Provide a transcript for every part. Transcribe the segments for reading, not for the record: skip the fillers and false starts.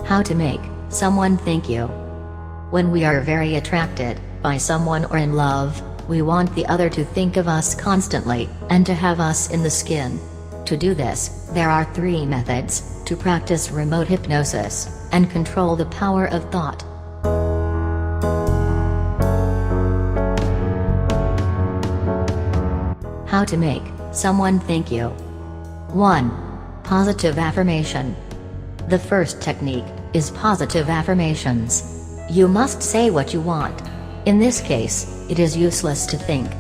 How to make someone thank you. When we are very attracted by someone or in love, we want the other to think of us constantly, and to have us in the skin. To do this, there are 3 methods to practice remote hypnosis and control the power of thought. How to make someone thank you. 1. Positive affirmation. The first technique is positive affirmations. You must say what you want. In this case, it is useless to think.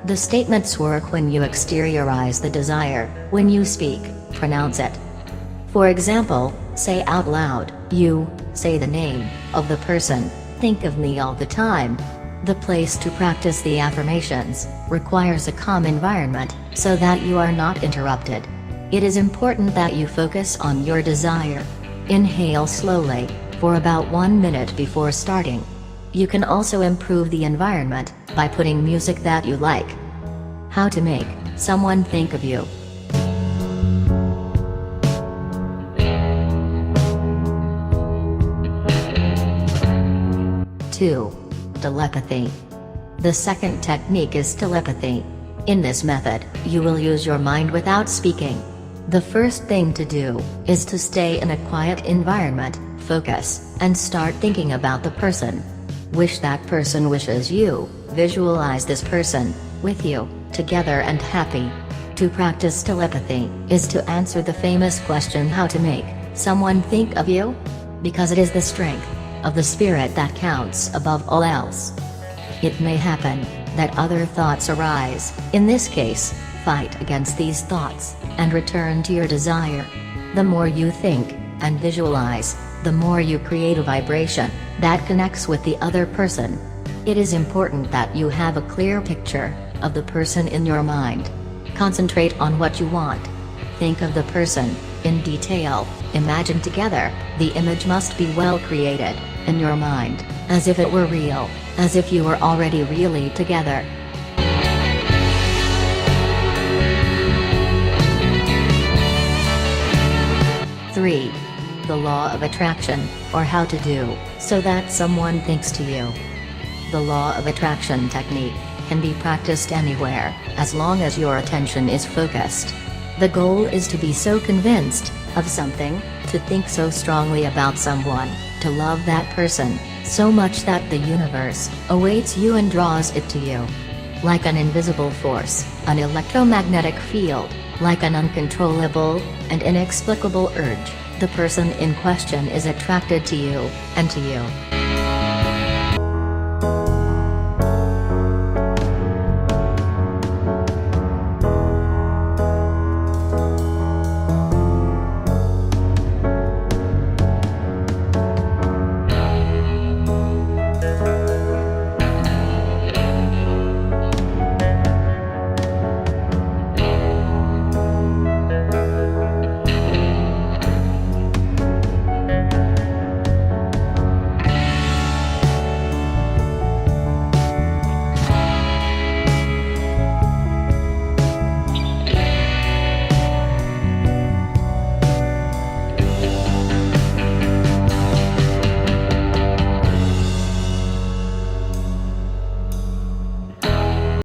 The statements work when you exteriorize the desire. When you speak, pronounce it. For example, say out loud, "You," say the name of the person, "Think of me all the time." The place to practice the affirmations requires a calm environment, so that you are not interrupted. It is important that you focus on your desire. Inhale slowly, for about 1 minute before starting. You can also improve the environment by putting music that you like. How to make someone think of you. 2. Telepathy. The second technique is telepathy. In this method, you will use your mind without speaking. The first thing to do is to stay in a quiet environment, focus, and start thinking about the person. Wish that person wishes you, visualize this person with you, together and happy. To practice telepathy is to answer the famous question, how to make someone think of you? Because it is the strength of the spirit that counts above all else. It may happen that other thoughts arise. In this case, fight against these thoughts and return to your desire. The more you think and visualize, the more you create a vibration that connects with the other person. It is important that you have a clear picture of the person in your mind. Concentrate on what you want. Think of the person in detail. Imagine together. The image must be well created in your mind, as if it were real, as if you were already really together. 3. The law of attraction, or how to do so that someone thinks to you. The law of attraction technique can be practiced anywhere, as long as your attention is focused. The goal is to be so convinced of something, to think so strongly about someone, to love that person so much that the universe awaits you and draws it to you. Like an invisible force, an electromagnetic field, like an uncontrollable and inexplicable urge, the person in question is attracted to you, and to you.